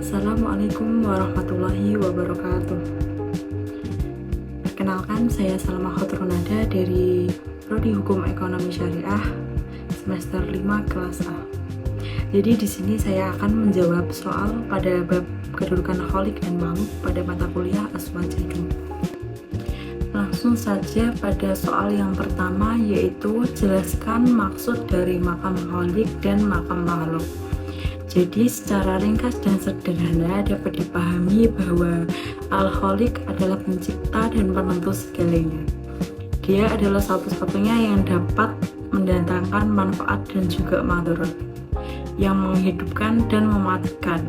Assalamualaikum warahmatullahi wabarakatuh. Perkenalkan, saya Salma Khotrunada dari Prodi Hukum Ekonomi Syariah semester 5 kelas A. Jadi di sini saya akan menjawab soal pada bab kedudukan kholik dan makhluk pada mata kuliah Aswajidu. Langsung saja pada soal yang pertama, yaitu jelaskan maksud dari makam kholik dan makam makhluk. Jadi secara ringkas dan sederhana dapat dipahami bahwa Al-Khaliq adalah pencipta dan penentu segalanya. Dia adalah satu-satunya yang dapat mendatangkan manfaat dan juga madarat, yang menghidupkan dan mematikan,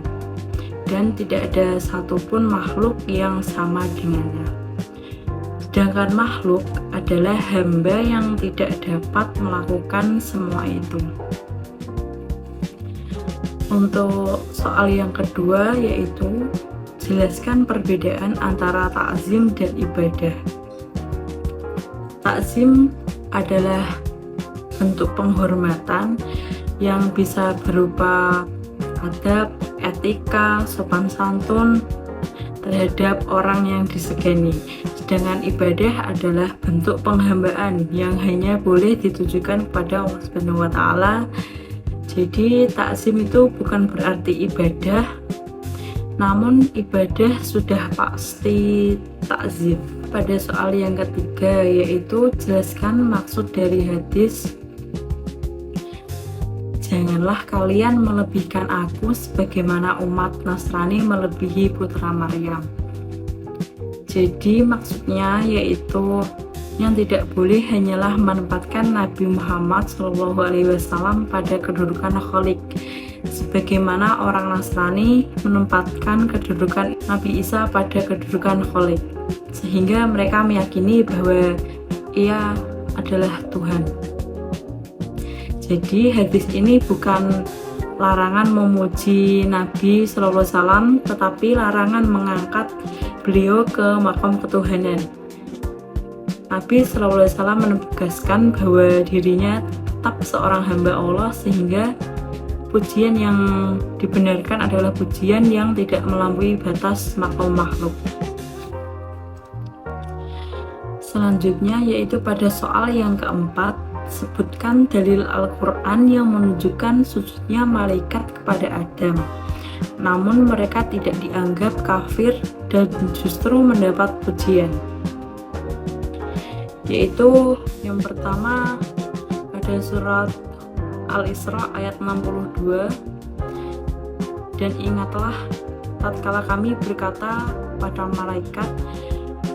dan tidak ada satupun makhluk yang sama dengannya. Sedangkan makhluk adalah hamba yang tidak dapat melakukan semua itu. Untuk soal yang kedua, yaitu jelaskan perbedaan antara ta'zim dan ibadah. Ta'zim adalah bentuk penghormatan yang bisa berupa adab, etika, sopan santun terhadap orang yang disegani. Sedangkan ibadah adalah bentuk penghambaan yang hanya boleh ditujukan kepada Allah Subhanahu wa Ta'ala. Jadi takzim itu bukan berarti ibadah, namun ibadah sudah pasti takzim. Pada soal yang ketiga, yaitu jelaskan maksud dari hadis janganlah kalian melebihkan aku sebagaimana umat Nasrani melebihi putra Maryam. Jadi maksudnya yaitu yang tidak boleh hanyalah menempatkan Nabi Muhammad SAW pada kedudukan Khalik, sebagaimana orang Nasrani menempatkan kedudukan Nabi Isa pada kedudukan Khalik, sehingga mereka meyakini bahwa ia adalah Tuhan. Jadi hadis ini bukan larangan memuji Nabi SAW, tetapi larangan mengangkat beliau ke makam ketuhanan. Nabi SAW menegaskan bahwa dirinya tetap seorang hamba Allah, sehingga pujian yang dibenarkan adalah pujian yang tidak melampaui batas makam makhluk. Selanjutnya yaitu pada soal yang keempat, sebutkan dalil Al-Quran yang menunjukkan sujudnya malaikat kepada Adam, namun mereka tidak dianggap kafir dan justru mendapat pujian. Yaitu yang pertama pada surat Al-Isra ayat 62, dan ingatlah tatkala kami berkata pada malaikat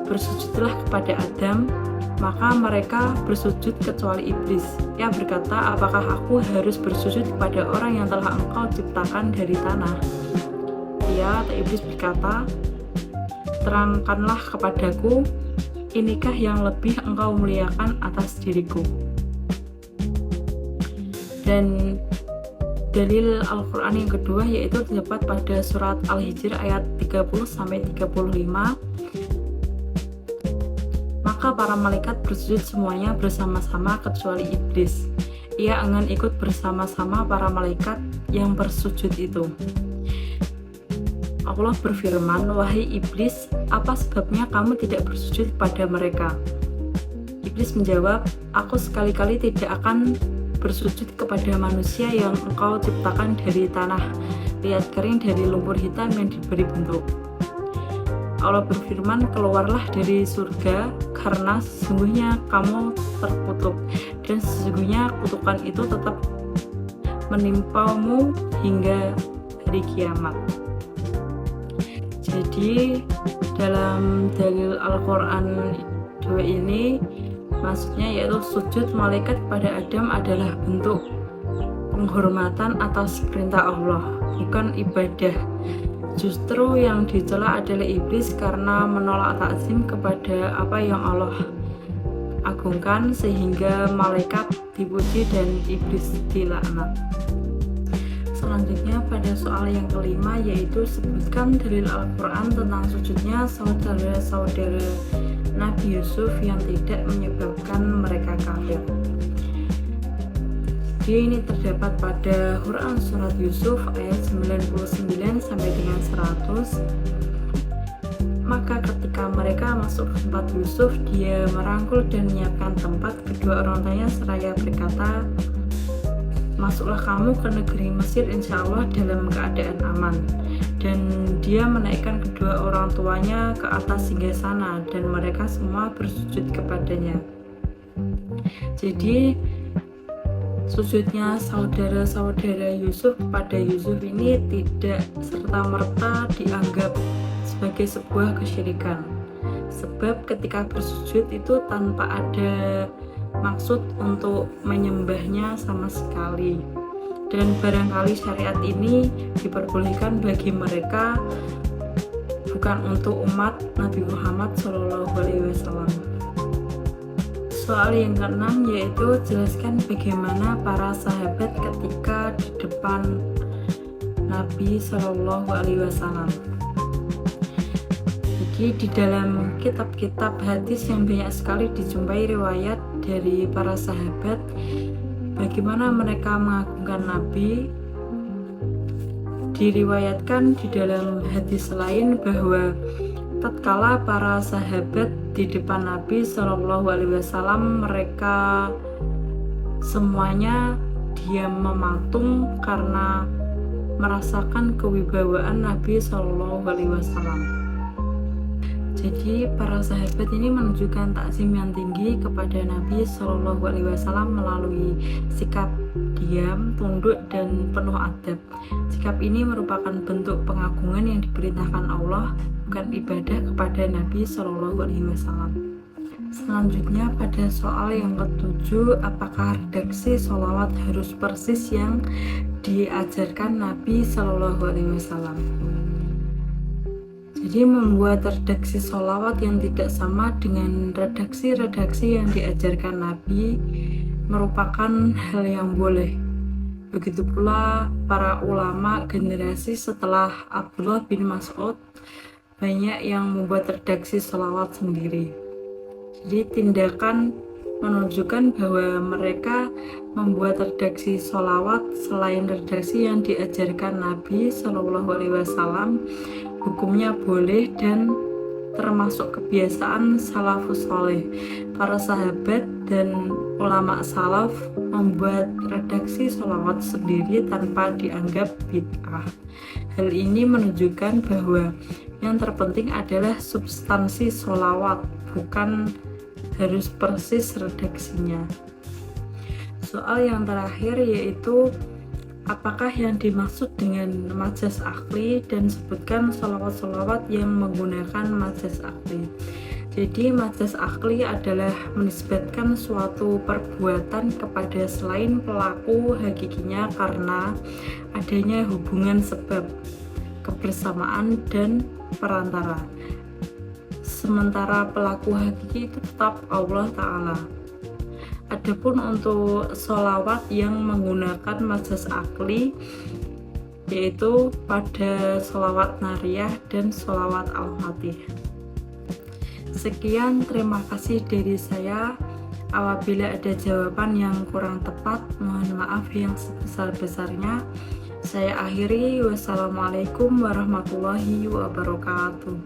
bersujudlah kepada Adam, maka mereka bersujud kecuali iblis. Ia berkata, apakah aku harus bersujud kepada orang yang telah engkau ciptakan dari tanah? Ia, iblis berkata, terangkanlah kepadaku, inikah yang lebih engkau muliakan atas diriku? Dan dalil Al-Quran yang kedua yaitu terdapat pada surat Al-Hijr ayat 30-35. Maka para malaikat bersujud semuanya bersama-sama kecuali iblis. Ia enggan ikut bersama-sama para malaikat yang bersujud itu. Allah berfirman, wahai iblis, apa sebabnya kamu tidak bersujud pada mereka? Iblis menjawab, aku sekali-kali tidak akan bersujud kepada manusia yang engkau ciptakan dari tanah liat kering dari lumpur hitam yang diberi bentuk. Allah berfirman, keluarlah dari surga karena sesungguhnya kamu terkutuk, dan sesungguhnya kutukan itu tetap menimpamu hingga hari kiamat. Jadi dalam dalil Al-Quran 2 ini maksudnya yaitu sujud malaikat pada Adam adalah bentuk penghormatan atas perintah Allah, bukan ibadah. Justru yang dicela adalah iblis karena menolak takzim kepada apa yang Allah agungkan, sehingga malaikat dipuji dan iblis dilaknat. Selanjutnya pada soal yang kelima yaitu sebutkan dalil Al-Quran tentang sujudnya saudara-saudara Nabi Yusuf yang tidak menyebabkan mereka kafir. Jadi ini terdapat pada Quran surat Yusuf ayat 99 sampai dengan 100. Maka ketika mereka masuk ke tempat Yusuf, dia merangkul dan menyiapkan tempat kedua orang tuanya seraya berkata, "Masuklah kamu ke negeri Mesir insya Allah dalam keadaan aman." Dan dia menaikkan kedua orang tuanya ke atas singgasana dan mereka semua bersujud kepadanya. Jadi sujudnya saudara-saudara Yusuf kepada Yusuf ini tidak serta-merta dianggap sebagai sebuah kesyirikan, sebab ketika bersujud itu tanpa ada maksud untuk menyembahnya sama sekali, dan barangkali syariat ini diperbolehkan bagi mereka, bukan untuk umat Nabi Muhammad SAW. Soal yang keenam yaitu jelaskan bagaimana para sahabat ketika di depan Nabi SAW. Jadi di dalam kitab-kitab hadis yang banyak sekali dijumpai riwayat dari para sahabat bagaimana mereka mengagungkan Nabi. Diriwayatkan di dalam hadis lain bahwa tatkala para sahabat di depan Nabi SAW, mereka semuanya diam mematung karena merasakan kewibawaan Nabi SAW. Jadi para sahabat ini menunjukkan takzim yang tinggi kepada Nabi SAW melalui sikap diam, tunduk, dan penuh adab. Sikap ini merupakan bentuk pengagungan yang diperintahkan Allah, bukan ibadah kepada Nabi SAW. Selanjutnya pada soal yang ketujuh, apakah redaksi sholawat harus persis yang diajarkan Nabi SAW? Jadi membuat redaksi sholawat yang tidak sama dengan redaksi-redaksi yang diajarkan Nabi merupakan hal yang boleh. Begitu pula para ulama generasi setelah Abdullah bin Mas'ud banyak yang membuat redaksi sholawat sendiri. Jadi tindakan menunjukkan bahwa mereka membuat redaksi sholawat selain redaksi yang diajarkan Nabi SAW, hukumnya boleh dan termasuk kebiasaan salafus soleh. Para sahabat dan ulama salaf membuat redaksi sholawat sendiri tanpa dianggap bid'ah. Hal ini menunjukkan bahwa yang terpenting adalah substansi sholawat, bukan harus persis redaksinya. Soal yang terakhir yaitu apakah yang dimaksud dengan majas akli, dan sebutkan sholawat-sholawat yang menggunakan majas akli. Jadi majas akli adalah menisbatkan suatu perbuatan kepada selain pelaku hakikinya karena adanya hubungan sebab, kebersamaan, dan perantara. Sementara pelaku hakiki itu tetap Allah Ta'ala. Adapun untuk sholawat yang menggunakan majas akli yaitu pada sholawat nariyah dan sholawat al-fatih. Sekian, terima kasih dari saya. Apabila ada jawaban yang kurang tepat, mohon maaf yang sebesar-besarnya. Saya akhiri. Wassalamualaikum warahmatullahi wabarakatuh.